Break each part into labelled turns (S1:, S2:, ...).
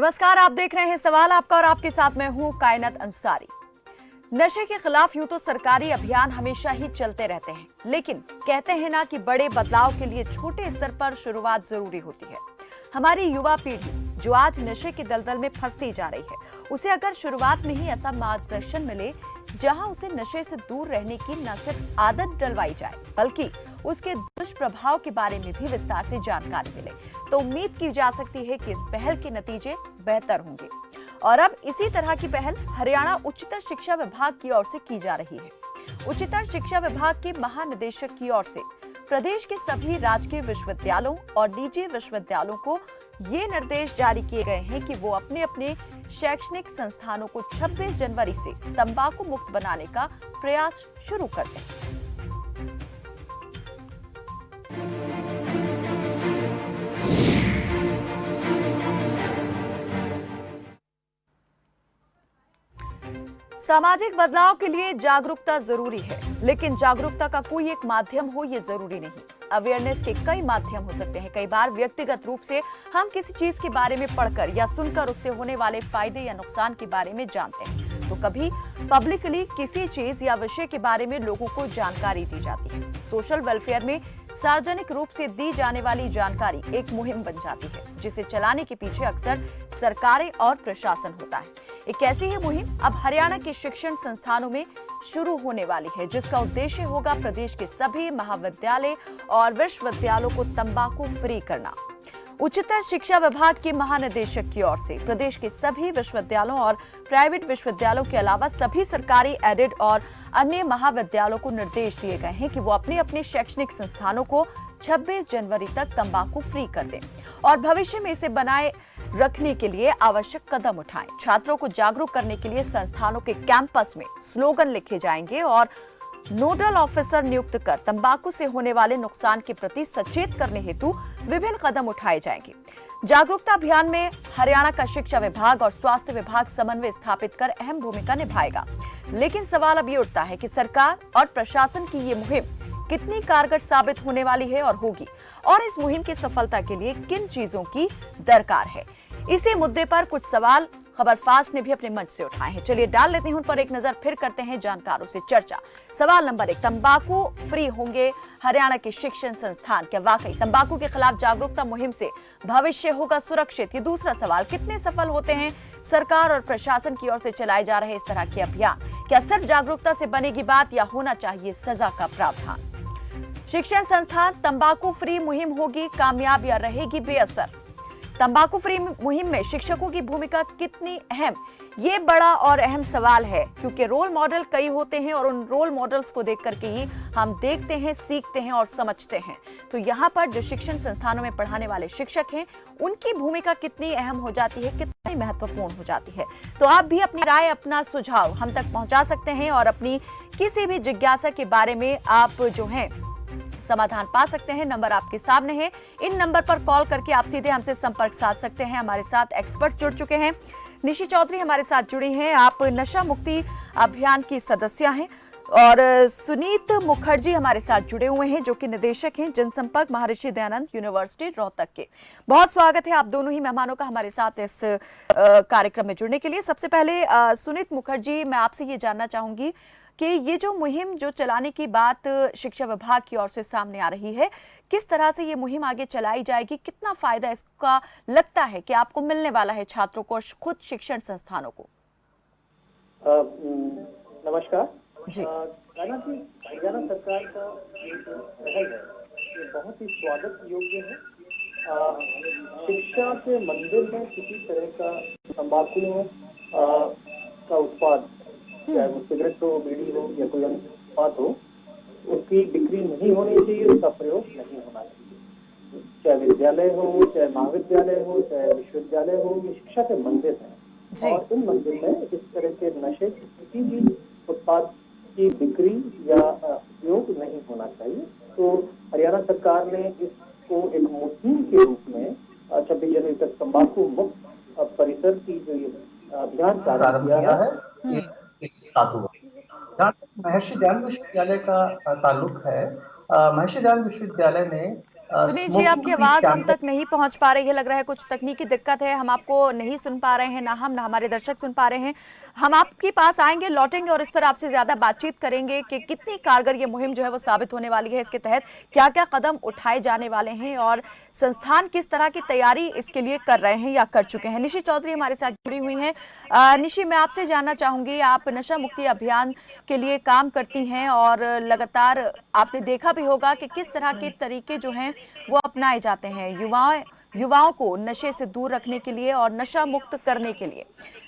S1: नमस्कार, आप देख रहे हैं सवाल आपका और आपके साथ मैं हूं कायनात अंसारी। नशे के खिलाफ यूं तो सरकारी अभियान हमेशा ही चलते रहते हैं, लेकिन कहते हैं ना कि बड़े बदलाव के लिए छोटे स्तर पर शुरुआत जरूरी होती है। हमारी युवा पीढ़ी जो आज नशे के दलदल में फंसती जा रही है, उसे अगर शुरुआत में ही ऐसा मार्गदर्शन मिले जहां उसे नशे से दूर रहने की न सिर्फ आदत डलवाई जाए बल्कि उसके दुष्प्रभाव के बारे में भी विस्तार से जानकारी मिले, तो उम्मीद की जा सकती है कि इस पहल के नतीजे बेहतर होंगे। और अब इसी तरह की पहल हरियाणा उच्चतर शिक्षा विभाग की ओर से की जा रही है। उच्चतर शिक्षा विभाग के महानिदेशक की ओर से प्रदेश के सभी राजकीय विश्वविद्यालयों और निजी विश्वविद्यालयों को ये निर्देश जारी किए गए हैं कि वो अपने अपने शैक्षणिक संस्थानों को 26 जनवरी से तंबाकू मुक्त बनाने का प्रयास शुरू कर दें। सामाजिक बदलाव के लिए जागरूकता जरूरी है, लेकिन जागरूकता का कोई एक माध्यम हो ये जरूरी नहीं। अवेयरनेस के कई माध्यम हो सकते हैं। कई बार व्यक्तिगत रूप से हम किसी चीज के बारे में पढ़कर या सुनकर उससे होने वाले फायदे या नुकसान के बारे में जानते हैं, तो कभी पब्लिकली किसी चीज या विषय के बारे में लोगों को जानकारी दी जाती है। सोशल वेलफेयर में सार्वजनिक रूप से दी जाने वाली जानकारी एक मुहिम बन जाती है, जिसे चलाने के पीछे अक्सर सरकारें और प्रशासन होता है। एक ऐसी ही मुहिम अब हरियाणा के शिक्षण संस्थानों में शुरू होने वाली है, जिसका उद्देश्य होगा प्रदेश के सभी महाविद्यालय और विश्वविद्यालयों को तंबाकू फ्री करना। उच्चतर शिक्षा विभाग के महानिदेशक की ओर से प्रदेश के सभी विश्वविद्यालयों और प्राइवेट विश्वविद्यालयों के अलावा सभी सरकारी एडेड और अन्य महाविद्यालयों को निर्देश दिए गए हैं कि वो अपने अपने शैक्षणिक संस्थानों को 26 जनवरी तक तंबाकू फ्री कर दें और भविष्य में इसे बनाए रखने के लिए आवश्यक कदम उठाएं। छात्रों को जागरूक करने के लिए संस्थानों के कैंपस में स्लोगन लिखे जाएंगे और नोडल ऑफिसर नियुक्त कर तंबाकू से होने वाले नुकसान के प्रति सचेत करने हेतु विभिन्न कदम उठाए जाएंगे। जागरूकता अभियान में हरियाणा का शिक्षा विभाग और स्वास्थ्य विभाग समन्वय स्थापित कर अहम भूमिका निभाएगा। लेकिन सवाल अब ये उठता है कि सरकार और प्रशासन की ये मुहिम कितनी कारगर साबित होने वाली है और होगी, और इस मुहिम की सफलता के लिए किन चीजों की दरकार है। इसी मुद्दे पर कुछ सवाल खबर फास्ट ने भी अपने मंच से उठाए हैं। चलिए डाल लेते हैं उन पर एक नजर, फिर करते हैं जानकारों से चर्चा। सवाल नंबर 1, तंबाकू फ्री होंगे हरियाणा के शिक्षण संस्थान? क्या वाकई तंबाकू के खिलाफ जागरूकता मुहिम से भविष्य होगा सुरक्षित? ये दूसरा सवाल, कितने सफल होते हैं सरकार और प्रशासन की ओर से चलाए जा रहे इस तरह के अभियान? क्या सिर्फ जागरूकता से बनेगी बात या होना चाहिए सजा का प्रावधान? शिक्षण संस्थान तंबाकू फ्री मुहिम होगी कामयाब या रहेगी बेअसर? तंबाकू फ्री मुहिम में शिक्षकों की भूमिका कितनी अहम? ये बड़ा और अहम सवाल है, क्योंकि रोल मॉडल कई होते हैं और उन रोल मॉडल्स को देख करके ही हम देखते हैं, सीखते हैं और समझते हैं। तो यहाँ पर जो शिक्षण संस्थानों में पढ़ाने वाले शिक्षक हैं, उनकी भूमिका कितनी अहम हो जाती है, कितनी महत्वपूर्ण हो जाती है? तो आप भी अपनी राय, अपना सुझाव हम तक पहुंचा सकते हैं और अपनी किसी भी जिज्ञासा के बारे में आप जो है समाधान पा सकते हैं। नंबर आपके सामने है, इन नंबर पर कॉल करके आप सीधे हमसे संपर्क साध सकते हैं। हमारे साथ एक्सपर्ट्स जुड़ चुके हैं। निशी चौधरी हमारे साथ जुड़ी हैं, आप नशा मुक्ति अभियान की सदस्य हैं, और सुनीत मुखर्जी हमारे साथ जुड़े हुए हैं, जो कि निदेशक हैं जनसंपर्क महर्षि दयानंद यूनिवर्सिटी रोहतक के। बहुत स्वागत है आप दोनों ही मेहमानों का हमारे साथ इस कार्यक्रम में जुड़ने के लिए। सबसे पहले सुनीत मुखर्जी, मैं आपसे ये जानना चाहूंगी कि ये जो मुहिम जो चलाने की बात शिक्षा विभाग की ओर से सामने आ रही है, किस तरह से ये मुहिम आगे चलाई जाएगी? कितना फायदा इसका लगता है कि आपको मिलने वाला है छात्रों को, खुद शिक्षण संस्थानों को?
S2: नमस्कार
S1: जी।
S2: हरियाणा सरकार का ये जो पहल है, ये बहुत ही स्वागत योग्य है। शिक्षा के मंदिर में किसी तरह का तंबाकू का उत्पाद, चाहे वो सिगरेट हो, बीड़ी हो या कोई अन्य उत्पाद हो, उसकी बिक्री नहीं होनी चाहिए, उसका प्रयोग नहीं होना चाहिए। चाहे विद्यालय हो, चाहे महाविद्यालय हो, चाहे विश्वविद्यालय हो, ये शिक्षा के मंदिर हैं और इन मंदिर में इस तरह के नशे किसी भी उत्पाद की बिक्री या उपयोग नहीं होना चाहिए। तो हरियाणा सरकार ने इसको एक मुहिम के रूप में 26 जनवरी तक तंबाकू मुक्त परिसर की जो ये अभियान प्रारंभ किया है।
S3: साधु जहाँ महर्षि दयानंद विश्वविद्यालय का ताल्लुक है, महर्षि दयानंद विश्वविद्यालय ने
S1: सुनील जी, आपकी आवाज हम तक नहीं पहुंच पा रही है, लग रहा है कुछ तकनीकी दिक्कत है, हम आपको नहीं सुन पा रहे हैं, ना हम ना हमारे दर्शक सुन पा रहे हैं। हम आपके पास आएंगे, लौटेंगे और इस पर आपसे ज्यादा बातचीत करेंगे कि कितनी कारगर ये मुहिम जो है वो साबित होने वाली है, इसके तहत क्या क्या कदम उठाए जाने वाले हैं और संस्थान किस तरह की तैयारी इसके लिए कर रहे हैं या कर चुके हैं। निशी चौधरी हमारे साथ जुड़ी हुई हैं। निशी, मैं आपसे जानना चाहूंगी, आप नशा मुक्ति अभियान के लिए काम करती हैं और लगातार आपने देखा भी होगा कि किस तरह के तरीके जो हैं वो अपनाए जाते हैं युवाओं को नशे से दूर रखने के लिए और नशा मुक्त करने के लिए।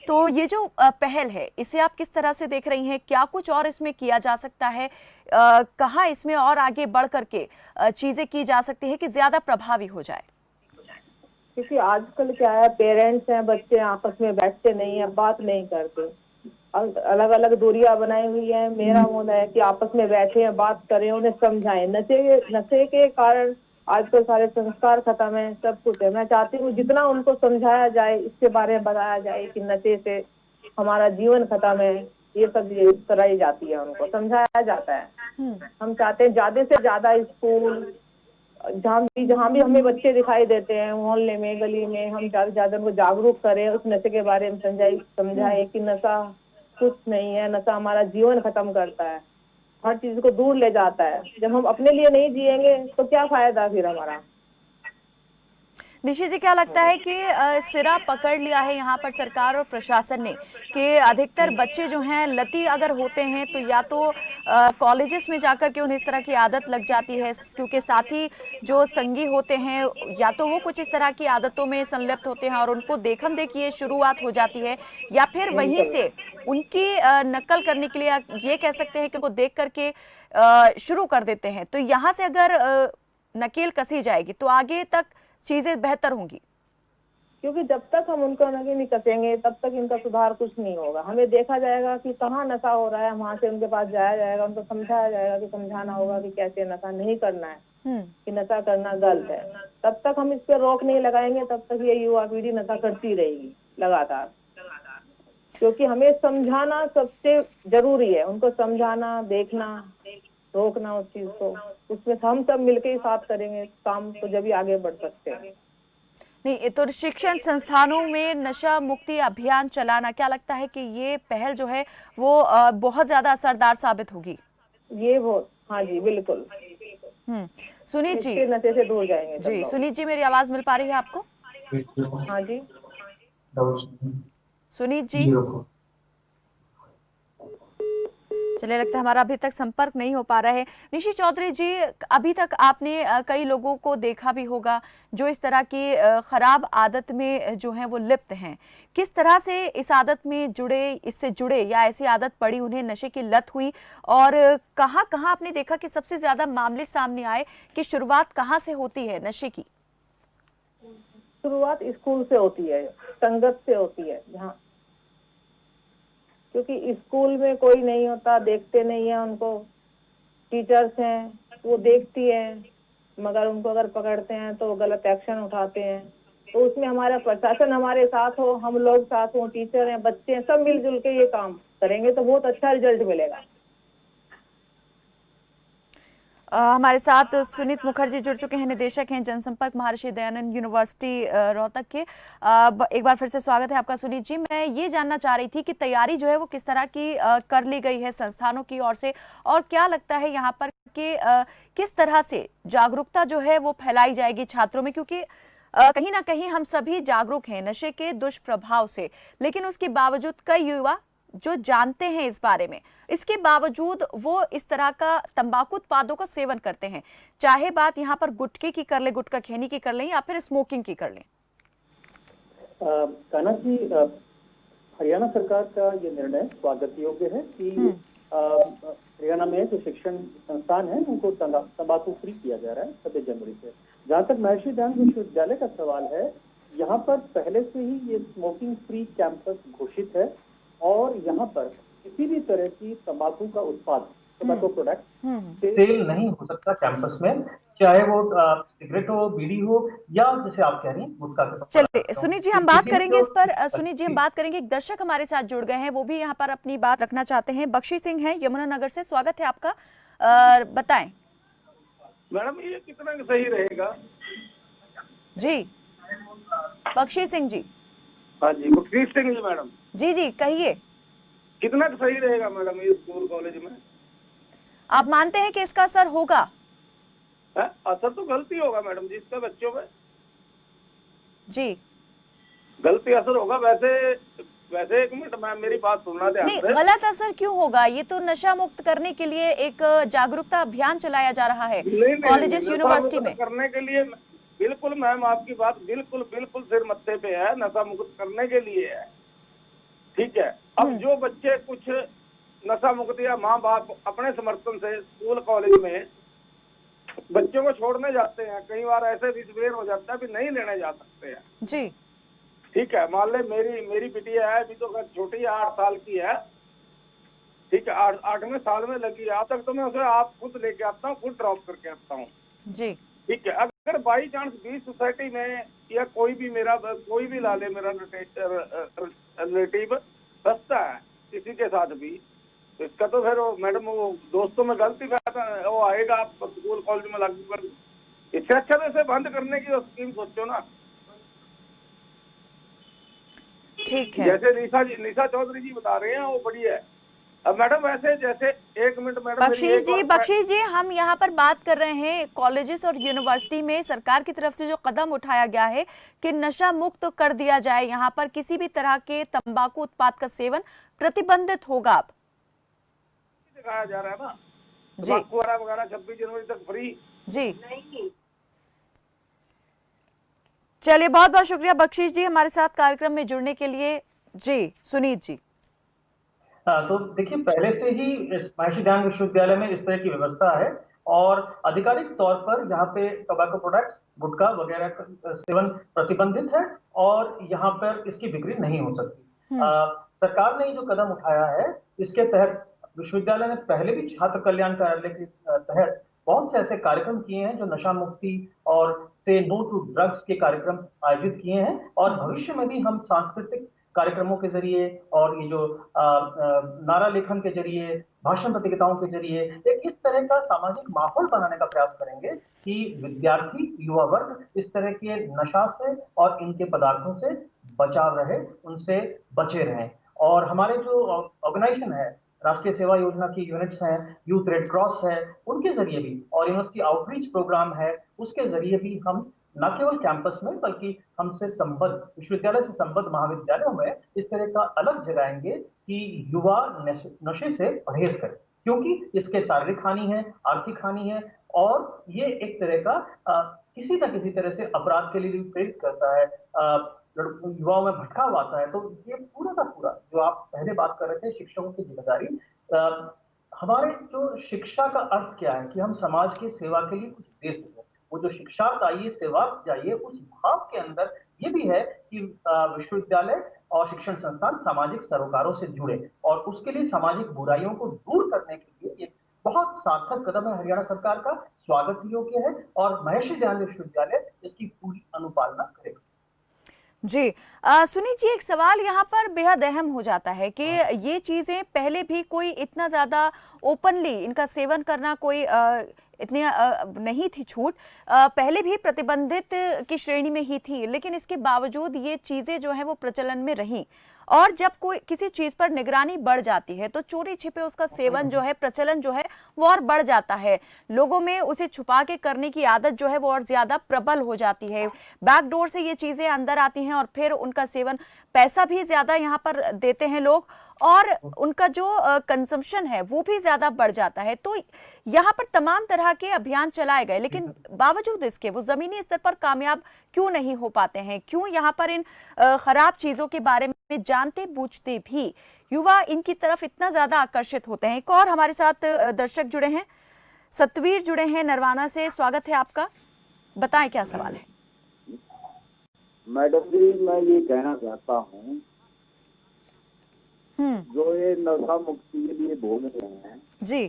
S1: तो ये जो पहल है, इसे आप किस तरह से देख रही हैं? क्या कुछ और इसमें किया जा सकता है? कहाँ इसमें और आगे बढ़ करके चीजें की जा सकती है कि ज्यादा प्रभावी हो जाए?
S3: क्योंकि आजकल क्या है, पेरेंट्स हैं, बच्चे आपस में बैठते नहीं है, बात नहीं करते, अलग अलग दूरियां बनाई हुई है। मेरा होना है कि आपस में बैठे हैं, बात करें, उन्हें समझाएं। नशे के कारण आजकल सारे संस्कार खत्म है, सब कुछ है। मैं चाहती हूँ जितना उनको समझाया जाए, इसके बारे में बताया जाए कि नशे से हमारा जीवन खत्म है, ये सब कराई जाती है, उनको समझाया जाता है। हम चाहते हैं ज्यादा से ज्यादा स्कूल, जहाँ भी हमें बच्चे दिखाई देते हैं, मोहल्ले में, गली में, हम ज्यादा से ज्यादा उनको जागरूक करें, उस नशे के बारे में समझाए कि नशा कुछ नहीं है, नशा हमारा जीवन खत्म करता है, हर चीज को दूर ले जाता है। जब हम अपने लिए नहीं जिएंगे तो क्या फायदा फिर हमारा।
S1: निशी जी, क्या लगता है कि सिरा पकड़ लिया है यहाँ पर सरकार और प्रशासन ने कि अधिकतर बच्चे जो हैं लती अगर होते हैं तो या तो कॉलेजेस में जाकर के उन्हें इस तरह की आदत लग जाती है, क्योंकि साथी जो संगी होते हैं या तो वो कुछ इस तरह की आदतों में संलिप्त होते हैं और उनको देखम देखिए शुरुआत हो जाती है, या फिर वहीं से उनकी नकल करने के लिए ये कह सकते हैं कि वो देख करके शुरू कर देते हैं। तो यहाँ से अगर नकेल कसी जाएगी तो आगे तक चीजें बेहतर होंगी,
S3: क्योंकि जब तक हम उनका नकेल नहीं कसेंगे तब तक इनका सुधार कुछ नहीं होगा। हमें देखा जाएगा कि कहाँ नशा हो रहा है, वहां से उनके पास जाया जाएगा, उनको समझाया जाएगा कि समझाना होगा कि कैसे नशा नहीं करना है, कि नशा करना गलत है। तब तक हम इस पे रोक नहीं लगाएंगे, तब तक ये युवा पीढ़ी नशा करती रहेगी लगातार। क्योंकि हमें समझाना सबसे जरूरी है, उनको समझाना, देखना, रोकना उस चीज को, उसमें हम सब मिलके ही साथ करेंगे काम, तो जब ही आगे बढ़ सकते हैं।
S1: नहीं तो शिक्षण संस्थानों में नशा मुक्ति अभियान चलाना, क्या लगता है कि ये पहल जो है वो बहुत ज्यादा असरदार साबित होगी?
S3: ये बहुत, हाँ जी बिल्कुल।
S1: सुनीत जी,
S3: नशे से दूर जाएंगे
S1: जी। सुनीत जी, मेरी आवाज मिल पा रही है आपको?
S3: हाँ जी
S1: सुनीत जी, चलिए लगता है हमारा अभी तक संपर्क नहीं हो पा रहा है। निशी चौधरी जी, अभी तक आपने कई लोगों को देखा भी होगा जो इस तरह की खराब आदत में जो है वो लिप्त हैं। किस तरह से इस आदत में जुड़े, इससे जुड़े या ऐसी आदत पड़ी, उन्हें नशे की लत हुई, और कहाँ कहाँ आपने देखा कि सबसे ज्यादा मामले सामने आए कि शुरुआत कहाँ से होती है नशे की?
S3: शुरुआत स्कूल से होती है, संगत से होती है, जहाँ क्योंकि स्कूल में कोई नहीं होता, देखते नहीं है उनको, टीचर्स हैं वो देखती हैं, मगर उनको अगर पकड़ते हैं तो गलत एक्शन उठाते हैं। तो उसमें हमारा प्रशासन हमारे साथ हो, हम लोग साथ हो, टीचर हैं, बच्चे हैं, सब मिलजुल के ये काम करेंगे तो बहुत अच्छा रिजल्ट मिलेगा।
S1: हमारे साथ सुनीत मुखर्जी जुड़ चुके हैं, निदेशक हैं जनसंपर्क महर्षि दयानंद यूनिवर्सिटी रोहतक के। एक बार फिर से स्वागत है आपका सुनीत जी। मैं ये जानना चाह रही थी कि तैयारी जो है वो किस तरह की कर ली गई है संस्थानों की ओर से, और क्या लगता है यहाँ पर कि किस तरह से जागरूकता जो है वो फैलाई जाएगी छात्रों में, क्योंकि कहीं ना कहीं हम सभी जागरूक हैं नशे के दुष्प्रभाव से, लेकिन उसके बावजूद कई युवा जो जानते हैं इस बारे में, इसके बावजूद वो इस तरह का तंबाकू उत्पादों का सेवन करते हैं। चाहे बात यहाँ पर गुटखे की कर ले, गुटखा खैनी की कर लें, या फिर स्मोकिंग की कर लें।
S2: कान्हा जी, हरियाणा सरकार का ये निर्णय स्वागत योग्य है कि हरियाणा में जो शिक्षण संस्थान है उनको तंबाकू फ्री किया जा रहा है 26 जनवरी से। जहाँ तक महर्षि दयानंद विश्वविद्यालय का सवाल है, यहाँ पर पहले से ही ये स्मोकिंग फ्री कैंपस घोषित है और यहाँ पर किसी भी तरह की तंबाकू का उत्पाद, टोबैको प्रोडक्ट
S4: सेल नहीं हो सकता कैंपस में, चाहे वो सिगरेट हो, बीड़ी हो, या जैसे आप कह रही हैं गुटखा।
S1: चलिए सुनीत जी, हम बात करेंगे इस पर। सुनीत जी, हम बात करेंगे। एक दर्शक हमारे साथ जुड़ गए हैं, वो भी यहाँ पर अपनी बात रखना चाहते हैं। बख्शी सिंह हैं यमुनानगर से, स्वागत है आपका। बताएं।
S5: मैडम ये कितना सही रहेगा?
S1: जी बख्शी सिंह जी।
S5: हाँ जी, बख्शीश सिंह जी मैडम,
S1: जी जी कहिए।
S5: कितना सही रहेगा मैडम ये स्कूल कॉलेज में?
S1: आप मानते हैं कि इसका असर होगा?
S5: है? असर तो गलती होगा मैडम जी, इसका बच्चों में
S1: जी
S5: गलती असर होगा। वैसे वैसे एक मिनट मैम, मेरी बात सुनना ध्यान
S1: नहीं,
S5: से।
S1: गलत असर क्यों होगा? ये तो नशा मुक्त करने के लिए एक जागरूकता अभियान चलाया जा रहा है
S5: नहीं,
S1: कॉलेजेस
S5: नशा
S1: यूनिवर्सिटी
S5: मुक्त
S1: में।
S5: करने के लिए बिल्कुल मैम, आपकी बात बिल्कुल बिल्कुल सिर मत्थे पे है। नशा मुक्त करने के लिए है, ठीक है। अब जो बच्चे कुछ नशा मुक्त या माँ बाप अपने समर्थन से स्कूल कॉलेज में बच्चों को छोड़ने जाते हैं, कई बार ऐसे रिस्वेयर हो जाता है भी नहीं लेने जा सकते हैं,
S1: जी
S5: ठीक है। मान ले मेरी बिटिया है, अभी तो छोटी है, 8 साल की है, ठीक है। 8वें साल में लगी है। आज तक तो मैं उसे आप खुद लेके आता हूँ, खुद ड्रॉप करके आता हूँ,
S1: जी
S5: ठीक है। अगर बाई चांस बीच सोसाइटी में या कोई भी ला ले, मेरा रिलेटिव सस्ता है किसी के साथ भी, तो इसका तो फिर मैडम वो दोस्तों में गलती वो आएगा, आप स्कूल कॉलेज में लागू कर। इससे अच्छा तो इसे बंद करने की स्कीम सोचो ना।
S1: ठीक है।
S5: जैसे निशा चौधरी जी बता रहे हैं, वो बढ़िया है। अब मैडम वैसे जैसे, एक मिनट मैडम, मेरी एक बात।
S1: बख्शीश जी हम यहाँ पर बात कर रहे हैं कॉलेजेस और यूनिवर्सिटी में सरकार की तरफ से जो कदम उठाया गया है कि नशा मुक्त तो कर दिया जाए, यहाँ पर किसी भी तरह के तंबाकू उत्पाद का सेवन प्रतिबंधित होगा। अब
S5: दिखाया जा रहा है ना,
S1: जी
S5: तंबाकू वगैरह 26 जनवरी तक फ्री।
S1: जी चलिए, बहुत बहुत शुक्रिया बख्शीश जी हमारे साथ कार्यक्रम में जुड़ने के लिए। जी सुनीत जी।
S4: तो देखिए, पहले से ही इस महर्षि ध्यान विश्वविद्यालय में इस तरह की व्यवस्था है और आधिकारिक तौर पर यहाँ पे टोबैको प्रोडक्ट्स, गुटखा वगैरह का सेवन प्रतिबंधित है और यहाँ पर इसकी बिक्री नहीं हो सकती। सरकार ने जो कदम उठाया है, इसके तहत विश्वविद्यालय ने पहले भी छात्र कल्याण कार्यालय के तहत बहुत से ऐसे कार्यक्रम किए हैं जो नशा मुक्ति और से नो टू ड्रग्स के कार्यक्रम आयोजित किए हैं और भविष्य में भी हम सांस्कृतिक कार्यक्रमों के जरिए और ये जो नारा लेखन के जरिए, भाषण प्रतियोगिताओं के जरिए एक इस तरह का सामाजिक माहौल बनाने का प्रयास करेंगे कि विद्यार्थी, युवा वर्ग इस तरह के नशा से और इनके पदार्थों से बचाव रहे, उनसे बचे रहें। और हमारे जो ऑर्गेनाइजेशन है, राष्ट्रीय सेवा योजना की यूनिट्स हैं, यूथ रेड क्रॉस है, उनके जरिए भी और यूनिवर्सिटी आउटरीच प्रोग्राम है, उसके जरिए भी हम न केवल कैंपस में बल्कि हमसे संबद्ध विश्वविद्यालय से संबद्ध महाविद्यालयों में इस तरह का अलग जगाएंगे कि युवा नशे से परहेज करें, क्योंकि इसके शारीरिक हानि है, आर्थिक हानि है और ये एक तरह का किसी न किसी तरह से अपराध के लिए भी प्रेरित करता है, युवाओं में भटकाव आता है। तो ये पूरा का पूरा जो आप पहले बात कर रहे थे, शिक्षकों की जिम्मेदारी, हमारे जो शिक्षा का अर्थ क्या है कि हम समाज की सेवा के लिए कुछ दे सकें। वो जो शिक्षा चाहिए, सेवा चाहिए, उस भाव के अंदर ये भी है कि विश्वविद्यालय और शिक्षण संस्थान सामाजिक सरोकारों से जुड़े और उसके लिए सामाजिक बुराइयों को दूर करने के लिए एक बहुत सार्थक कदम है हरियाणा सरकार का, स्वागत योग्य है और महर्षि दयानंद विश्वविद्यालय इसकी पूरी अनुपालना करेगा।
S1: जी सुनीत जी, एक सवाल यहाँ पर बेहद अहम हो जाता है कि ये चीजें पहले भी कोई इतना ज्यादा ओपनली इनका सेवन करना कोई इतनी नहीं थी छूट, पहले भी प्रतिबंधित की श्रेणी में ही थी, लेकिन इसके बावजूद ये चीजें जो है वो प्रचलन में रही और जब कोई किसी चीज पर निगरानी बढ़ जाती है तो चोरी छिपे उसका सेवन जो है, प्रचलन जो है वो और बढ़ जाता है। लोगों में उसे छुपा के करने की आदत जो है वो और ज्यादा प्रबल हो जाती है। बैकडोर से ये चीजें अंदर आती हैं और फिर उनका सेवन, पैसा भी ज्यादा यहाँ पर देते हैं लोग और उनका जो कंजम्पशन है वो भी ज्यादा बढ़ जाता है। तो यहाँ पर तमाम तरह के अभियान चलाए गए, लेकिन बावजूद इसके वो जमीनी स्तर पर कामयाब क्यों नहीं हो पाते हैं? क्यों यहाँ पर इन खराब चीजों के बारे में जानते बूझते भी युवा इनकी तरफ इतना ज्यादा आकर्षित होते हैं? एक और हमारे साथ दर्शक जुड़े हैं, सतवीर जुड़े हैं नरवाना से, स्वागत है आपका, बताएं क्या सवाल है?
S6: मैडम जी, मैं ये कहना चाहता हूँ, जो ये नशा मुक्ति के लिए बोल रहे हैं
S1: जी,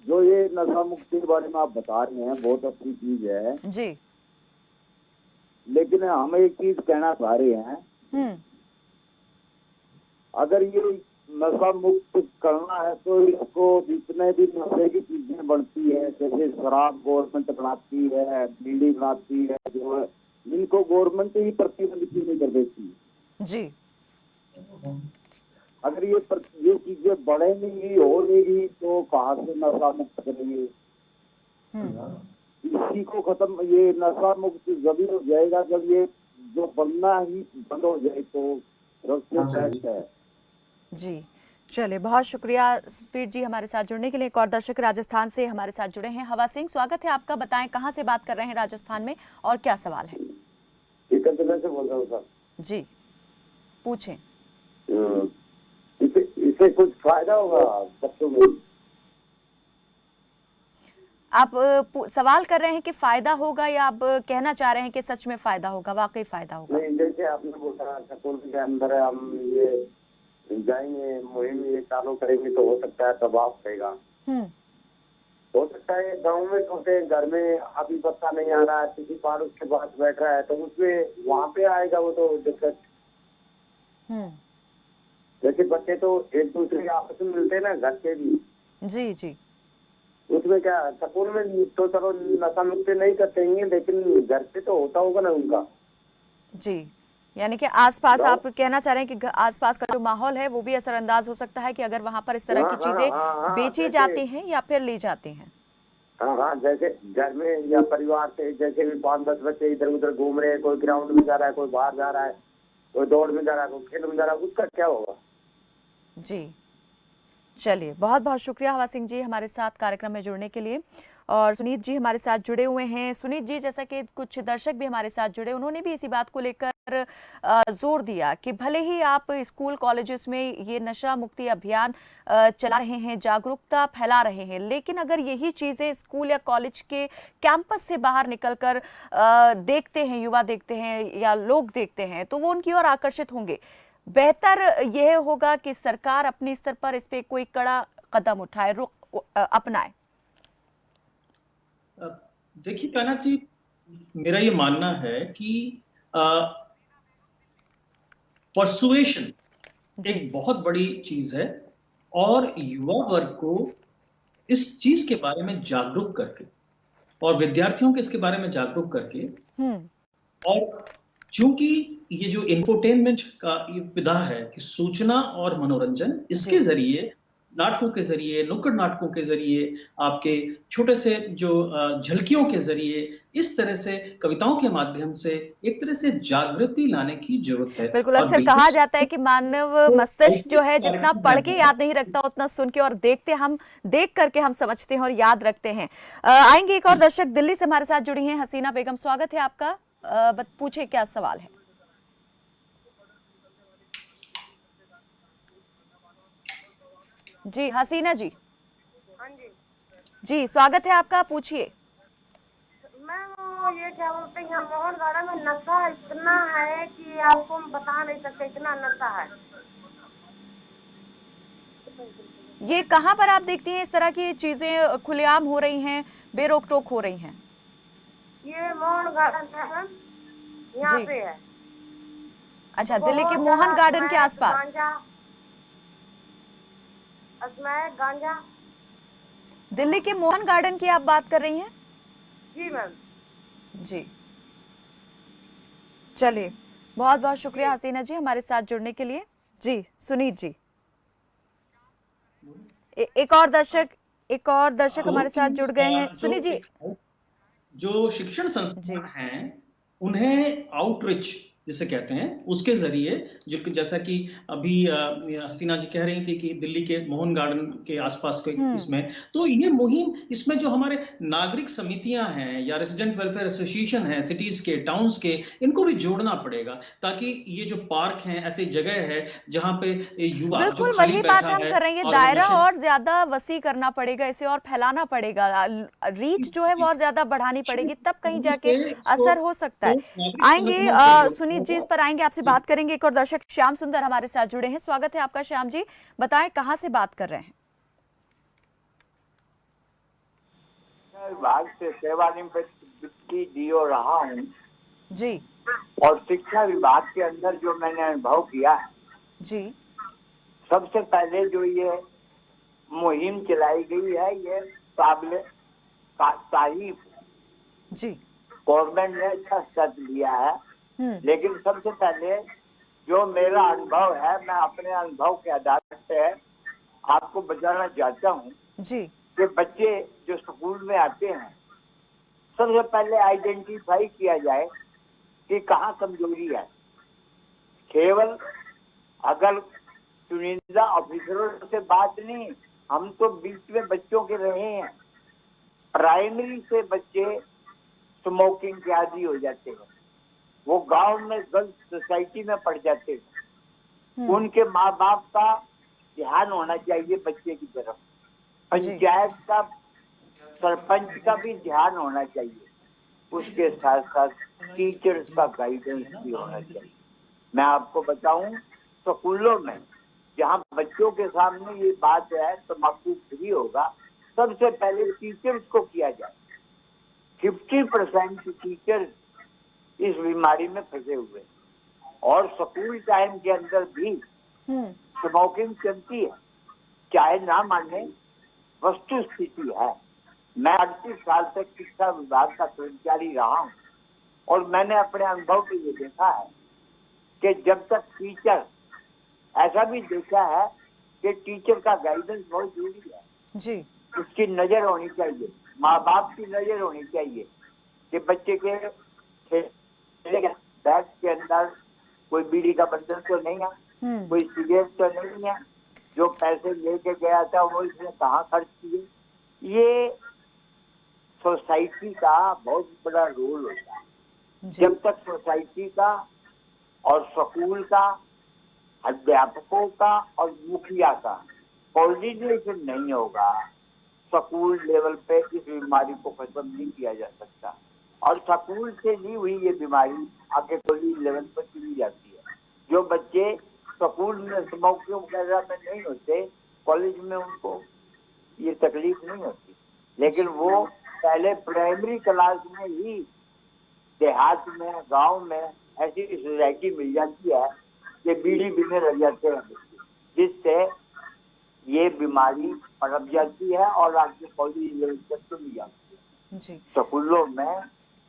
S6: जो ये नशा मुक्ति के बारे में आप बता रहे हैं, बहुत अच्छी चीज है
S1: जी,
S6: लेकिन हम एक चीज कहना चाह रहे हैं, अगर ये नशा मुक्त करना है तो इसको जितने भी नशे की चीजें बढ़ती है, जैसे शराब गवर्नमेंट बनाती है, बीड़ी बनाती है, जो है इनको गवर्नमेंट ही प्रतिबंध क्यों नहीं कर देती?
S1: जी।
S6: अगर ये चीजें बढ़ेंगी होगी तो कहाँ से नशा मुक्त करेंगे? इसी को खत्म, ये नशा मुक्त जब हो जाएगा जब ये जो बनना ही बंद हो जाए, तो सबसे बेस्ट है।
S1: जी चलिए, बहुत शुक्रिया स्पीड जी हमारे साथ जुड़ने के लिए। एक और दर्शक राजस्थान से हमारे साथ जुड़े हैं, हवा सिंह, स्वागत है आपका। बताएं कहां से बात कर रहे हैं राजस्थान में और क्या सवाल है?
S6: एकत्र से बोल रहा हूँ सर।
S1: जी पूछें।
S6: इससे कुछ फायदा होगा बच्चों में?
S1: आप सवाल कर रहे हैं कि फायदा होगा या आप कहना चाह रहे हैं कि सच में फायदा होगा, वाकई फायदा होगा?
S6: नहीं, जैसे आपने बोला स्कूल के अंदर हम ये जाएंगे, मुहिम ये चालू करेंगे तो हो सकता है दबाव पड़ेगा। हो सकता है गांव में छोटे घर में अभी बच्चा नहीं आ रहा है, किसी पड़ोस के पास बैठ रहा है तो उसमें वहाँ पे आएगा वो तो दिक्कत। जैसे बच्चे तो एक दूसरे आपस में मिलते हैं ना, घर के भी।
S1: जी जी।
S6: उसमें क्या स्कूल में तो चलो नशा मुक्त नहीं करते हैं, लेकिन घर पे तो होता होगा ना उनका।
S1: जी, यानी कि आसपास आप कहना चाह रहे हैं कि आसपास का जो माहौल है वो भी असरअंदाज हो सकता है कि अगर वहां पर इस तरह की चीजें बेची जाती हैं या फिर ली जाती हैं।
S6: हाँ, जैसे घर में या परिवार से जैसे भी 5-10 बच्चे इधर उधर घूम रहे हैं, कोई ग्राउंड में जा रहा है, कोई बाहर जा रहा है, कोई दौड़ में जा रहा है, कोई खेल में जा रहा है, उसका क्या होगा?
S1: जी चलिए, बहुत बहुत शुक्रिया हवा सिंह जी हमारे साथ कार्यक्रम में जुड़ने के लिए। और सुनीत जी हमारे साथ जुड़े हुए हैं। सुनीत जी, जैसा कि कुछ दर्शक भी हमारे साथ जुड़े, उन्होंने भी इसी बात को लेकर जोर दिया कि भले ही आप स्कूल कॉलेजेस में ये नशा मुक्ति अभियान चला रहे हैं, जागरूकता फैला रहे हैं, लेकिन अगर यही चीज़ें स्कूल या कॉलेज के कैंपस से बाहर निकलकर देखते हैं, युवा देखते हैं या लोग देखते हैं, तो वो उनकी ओर आकर्षित होंगे। बेहतर यह होगा कि सरकार अपने स्तर पर इस पे कोई कड़ा कदम उठाए, रुख अपनाए।
S4: देखिए कान्हा जी, मेरा ये मानना है कि परसुएशन एक बहुत बड़ी चीज है और युवा वर्ग को इस चीज के बारे में जागरूक करके और विद्यार्थियों को इसके बारे में जागरूक करके, और चूंकि ये जो इंफोटेनमेंट का ये विधा है कि सूचना और मनोरंजन, इसके जरिए, नाटकों के जरिए, नुक्कड़ नाटकों के जरिए, आपके छोटे से जो झलकियों के जरिए, इस तरह से कविताओं के माध्यम से एक तरह से जागृति लाने की जरूरत है।
S1: बिल्कुल, अक्सर कहा जाता है कि मानव मस्तिष्क जो है जितना पढ़ के याद नहीं रखता उतना सुन के और देख करके हम समझते हैं और याद रखते हैं। आएंगे एक और दर्शक दिल्ली से हमारे साथ जुड़ी हैं, हसीना बेगम, स्वागत है आपका। पूछे क्या सवाल है? जी हसीना जी।
S7: हाँ जी
S1: जी, स्वागत है आपका, पूछिए।
S7: मैम, ये क्या बोलते हैं, मोहन गार्डन में नशा इतना है कि आपको हम बता नहीं सकते, इतना नशा है।
S1: ये कहाँ पर आप देखती हैं इस तरह की चीजें खुलेआम हो रही हैं, बेरोक टोक हो रही हैं?
S7: ये मोहन गार्डन है मैम, यहाँ पे है।
S1: अच्छा, दिल्ली के मोहन गार्डन के आसपास?
S7: गांजा।
S1: दिल्ली के मोहन गार्डन की आप बात कर रही हैं?
S7: जी मैम।
S1: जी चलिए, बहुत बहुत शुक्रिया हसीना जी हमारे साथ जुड़ने के लिए। जी सुनीत जी, एक और दर्शक हमारे साथ जुड़ गए हैं। सुनीत जी,
S4: जो शिक्षण संस्थान हैं उन्हें आउटरीच जिसे कहते हैं, उसके जरिए, जैसा कि अभी हसीना जी कह रही थी कि दिल्ली के मोहन गार्डन के आसपास के इसमें, तो ये मुहिम, इसमें जो हमारे नागरिक समितियां हैं या रेजिडेंट वेलफेयर एसोसिएशन है, सिटीज के, टाउन्स के, इनको भी जोड़ना पड़ेगा, ताकि ये जो पार्क हैं, ऐसी जगह है जहां पे युवा,
S1: बिल्कुल वही बात हम कर रहे हैं, दायरा और ज्यादा वसी करना पड़ेगा, इसे और फैलाना पड़ेगा, रीच जो है वो और ज्यादा बढ़ानी पड़ेगी, तब कहीं जाके असर हो सकता है। आएंगे सुनीत जी, इस पर आएंगे, आपसे बात करेंगे। एक और दर्शक श्याम सुंदर हमारे साथ जुड़े हैं, स्वागत है आपका श्याम जी, बताएं कहां से बात कर रहे हैं?
S8: विभाग से सेवानिवृत्ति डीओ रहा हूँ
S1: जी,
S8: और शिक्षा विभाग के अंदर जो मैंने अनुभव किया है
S1: जी,
S8: सबसे पहले जो ये मुहिम चलाई गई है ये काबिल तारीफ,
S1: जी।
S8: गवर्नमेंट ने अच्छा स्टेप लिया है। लेकिन सबसे पहले जो मेरा अनुभव है, मैं अपने अनुभव के आधार पे आपको बताना चाहता हूँ
S1: जी।
S8: कि बच्चे जो स्कूल में आते हैं, सबसे पहले आइडेंटिफाई किया जाए कि कहाँ कमजोरी है। केवल अगर चुनिंदा ऑफिसरों से बात नहीं, हम तो बीच में बच्चों के रहे हैं। प्राइमरी से बच्चे स्मोकिंग के आदी हो जाते हैं, वो गांव में गर्ल्स सोसाइटी में पड़ जाते हैं। उनके माँ बाप का ध्यान होना चाहिए बच्चे की तरफ, पंचायत का, सरपंच का भी ध्यान होना चाहिए, उसके साथ साथ टीचर्स का गाइडेंस भी होना चाहिए। मैं आपको बताऊं, स्कूलों में जहाँ बच्चों के सामने ये बात है तम्बाकू फ्री होगा, सबसे पहले टीचर्स को किया जाए। 50% टीचर्स इस बीमारी में फंसे हुए, और स्कूल टाइम के अंदर भी स्मोकिंग चलती है, चाहे ना माने, वस्तु स्थिति है। मैं 38 साल तक शिक्षा विभाग का कर्मचारी रहा हूँ, और मैंने अपने अनुभव से ये देखा है कि जब तक टीचर, ऐसा भी देखा है कि टीचर का गाइडेंस बहुत जरूरी है
S1: जी।
S8: उसकी नजर होनी चाहिए, माँ बाप की नजर होनी चाहिए कि बच्चे के बैग के अंदर कोई बीड़ी का बंडल तो नहीं है, कोई सिगरेट तो नहीं है, जो पैसे लेके गया था वो इसने कहाँ खर्च किए। ये सोसाइटी का बहुत बड़ा रोल होता है। जब तक सोसाइटी का और स्कूल का, अध्यापकों का और मुखिया का कोऑर्डिनेशन नहीं होगा, स्कूल लेवल पे इस बीमारी को खत्म नहीं किया जा सकता। और स्कूल से ली हुई ये बीमारी आगे कॉलेज लेवल पर चली जाती है। जो बच्चे स्कूल में स्मोकिंग वगैरह में नहीं होते, कॉलेज में उनको ये तकलीफ नहीं होती, लेकिन वो पहले प्राइमरी क्लास में ही देहात में, गांव में ऐसी सोसाइटी मिल जाती है कि बीड़ी पीने लग जाते हैं, जिससे ये बीमारी पनप जाती है और आगे कॉलेज लेवल तक चली जाती है
S1: जी।
S8: स्कूलों में।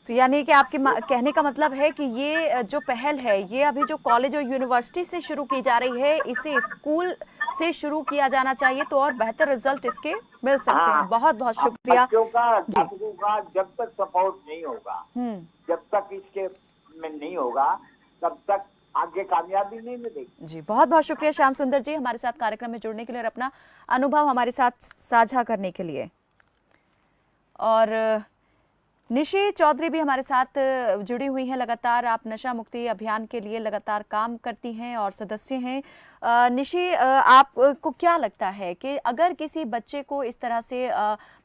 S1: तो यानी कि आपके कहने का मतलब है कि ये जो पहल है, ये अभी जो कॉलेज और यूनिवर्सिटी से शुरू की जा रही है, इसे स्कूल से शुरू किया जाना चाहिए, तो और बेहतर रिजल्ट इसके मिल सकते हैं। बहुत बहुत शुक्रिया।
S8: बच्चों का, अध्यापकों का जब तक सपोर्ट नहीं होगा, जब तक इसके में नहीं होगा, तब तक आगे कामयाबी नहीं मिलेगी।
S1: जी, बहुत बहुत शुक्रिया श्याम सुंदर जी, हमारे साथ कार्यक्रम में जुड़ने के लिए और अपना अनुभव हमारे साथ साझा करने के लिए। और निशी चौधरी भी हमारे साथ जुड़ी हुई हैं। लगातार आप नशा मुक्ति अभियान के लिए लगातार काम करती हैं और सदस्य हैं। निशी, आपको क्या लगता है कि अगर किसी बच्चे को इस तरह से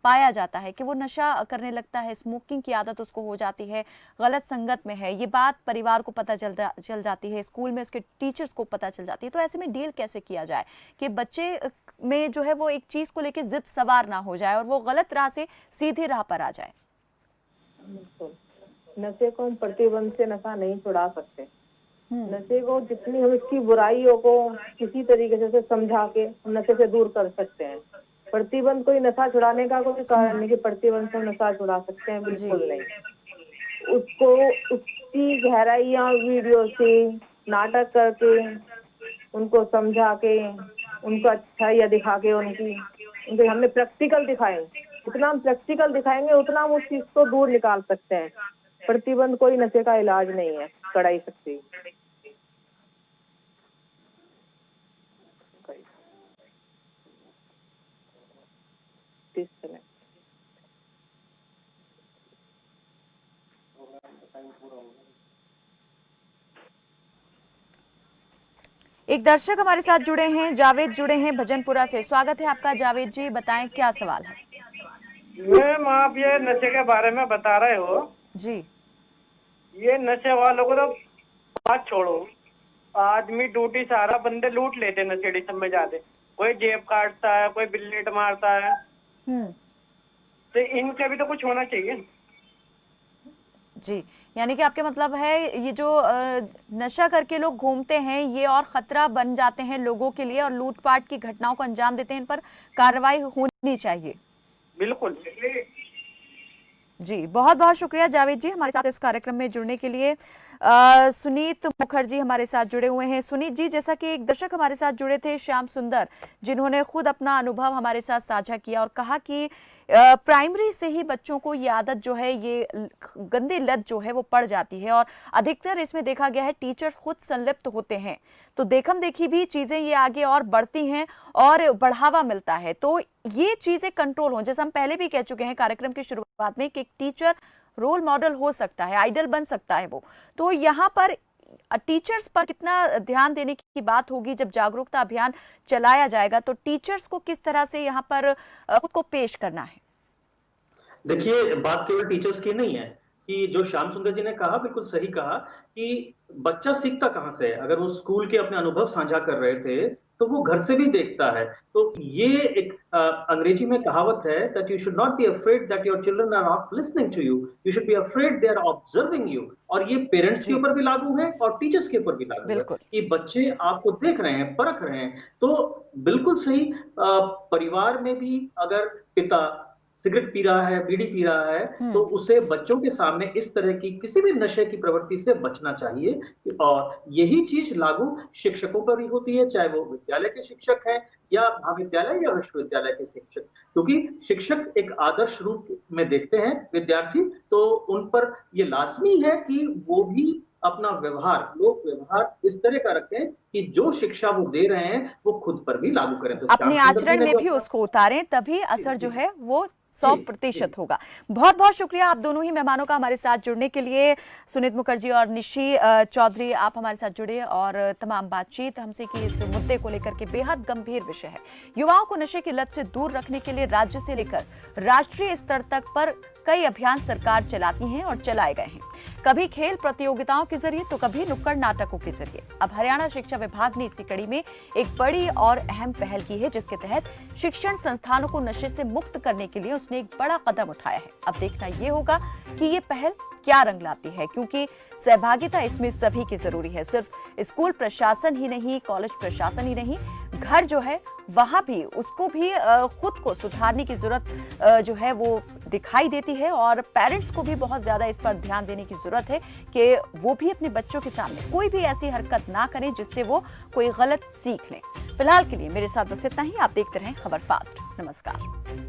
S1: पाया जाता है कि वो नशा करने लगता है, स्मोकिंग की आदत उसको हो जाती है, गलत संगत में है, ये बात परिवार को पता चल जाती है, स्कूल में उसके टीचर्स को पता चल जाती है, तो ऐसे में डील कैसे किया जाए कि बच्चे में जो है वो एक चीज़ को लेकर जिद सवार ना हो जाए और वो गलत राह से सीधी राह पर आ जाए?
S3: नशे को हम प्रतिबंध से नशा नहीं छुड़ा सकते। नशे को जितनी हम इसकी बुराइयों को किसी तरीके से समझा के नशे से दूर कर सकते हैं। प्रतिबंध कोई नशा छुड़ाने का कोई कारण नहीं कि प्रतिबंध से नशा छुड़ा सकते हैं, बिल्कुल नहीं। उसको उसकी गहराइयाँ वीडियो से, नाटक करके, उनको समझा के, उनको अच्छाइयाँ दिखा के, उनके हमने प्रैक्टिकल दिखाए। जितना हम प्रैक्टिकल दिखाएंगे उतना हम उस चीज को दूर निकाल सकते हैं। प्रतिबंध कोई नशे का इलाज नहीं है, कड़ाई सकती।
S1: एक दर्शक हमारे साथ जुड़े हैं, जावेद जुड़े हैं भजनपुरा से। स्वागत है आपका जावेद जी, बताएं क्या सवाल है?
S9: मैम, आप ये नशे के बारे में बता रहे हो
S1: जी।
S9: ये नशे वालों को तो बात छोड़ो, आदमी ड्यूटी सारा बंदे लूट लेते हैं नशेड़ी सब में जाते। कोई जेब काटता है, कोई बिल्लेट मारता है, तो इनका भी तो कुछ होना चाहिए।
S1: जी, यानी कि आपके मतलब है ये जो नशा करके लोग घूमते हैं ये और खतरा बन जाते हैं लोगों के लिए और लूटपाट की घटनाओं को अंजाम देते हैं, इन पर कार्रवाई होनी चाहिए।
S9: बिल्कुल
S1: जी, बहुत बहुत शुक्रिया जावेद जी हमारे साथ इस कार्यक्रम में जुड़ने के लिए। सुनीत मुखर्जी हमारे साथ जुड़े हुए हैं। सुनीत जी, जैसा कि एक दर्शक हमारे साथ जुड़े थे श्याम सुंदर, जिन्होंने खुद अपना अनुभव हमारे साथ साझा किया और कहा कि प्राइमरी से ही बच्चों को ये आदत जो है, ये गंदी लत जो है वो पड़ जाती है और अधिकतर इसमें देखा गया है टीचर्स खुद संलिप्त होते हैं, तो देखम देखी भी चीजें ये आगे और बढ़ती हैं और बढ़ावा मिलता है। तो ये चीजें कंट्रोल हो, जैसे हम पहले भी कह चुके हैं कार्यक्रम की शुरुआत में कि एक टीचर रोल मॉडल हो सकता है, आइडल बन सकता है वो, तो यहाँ पर टीचर्स पर कितना ध्यान देने की बात होगी जब जागरूकता अभियान चलाया जाएगा, तो टीचर्स को किस तरह से यहाँ पर खुद को पेश करना है?
S4: देखिए, बात केवल टीचर्स की नहीं है कि जो श्याम सुंदर जी ने कहा बिल्कुल सही कहा कि बच्चा सीखता कहाँ से है। अगर वो स्कूल के अपने अनुभव साझा कर रहे थे तो वो घर से भी देखता है। तो ये एक अंग्रेजी में कहावत है that you should not be afraid that your children are not listening to you, you should be afraid they are observing you। और ये पेरेंट्स के ऊपर भी लागू है और टीचर्स के ऊपर भी लागू है कि बच्चे आपको देख रहे हैं, परख रहे हैं। तो बिल्कुल सही, परिवार में भी अगर पिता सिगरेट पी रहा है, बीड़ी पी रहा है, तो उसे बच्चों के सामने इस तरह की किसी भी नशे की प्रवृत्ति से बचना चाहिए। और यही चीज लागू शिक्षकों पर भी होती है, चाहे वो विद्यालय के शिक्षक हैं या महाविद्यालय या विश्वविद्यालय के शिक्षक, क्योंकि शिक्षक एक आदर्श रूप में देखते हैं विद्यार्थी, तो उन पर ये लाजमी है कि वो भी अपना व्यवहार, लोक व्यवहार इस तरह का रखें कि जो शिक्षा वो दे रहे हैं वो खुद पर भी लागू करें। तो
S1: अपने आचरण में भी उसको उतारें, तभी असर जो है वो 100% होगा। बहुत बहुत शुक्रिया आप दोनों ही मेहमानों का हमारे साथ जुड़ने के लिए। सुनीत मुखर्जी और निशी चौधरी, आप हमारे साथ जुड़े और तमाम बातचीत हमसे की इस मुद्दे को लेकर के बेहद गंभीर विषय है। युवाओं को नशे की लत से दूर रखने के लिए राज्य से लेकर राष्ट्रीय स्तर तक पर कई अभियान सरकार चलाती है और चलाए गए हैं, कभी खेल प्रतियोगिताओं के जरिए तो कभी नुक्कड़ नाटकों के जरिए। अब हरियाणा शिक्षा विभाग ने इसी कड़ी में एक बड़ी और अहम पहल की है, जिसके तहत शिक्षण संस्थानों को नशे से मुक्त करने के लिए उसने एक बड़ा कदम उठाया है। अब देखना यह होगा कि ये पहल क्या रंग लाती है, क्योंकि सहभागिता इसमें सभी की जरूरी है। सिर्फ स्कूल प्रशासन ही नहीं, कॉलेज प्रशासन ही नहीं, घर जो है वहां भी उसको भी खुद को सुधारने की जरूरत जो है वो दिखाई देती है और पेरेंट्स को भी बहुत ज्यादा इस पर ध्यान देने की जरूरत है कि वो भी अपने बच्चों के सामने कोई भी ऐसी हरकत ना करें जिससे वो कोई गलत सीख लें। फिलहाल के लिए मेरे साथ बस इतना ही। आप देखते रहें खबर फास्ट। नमस्कार।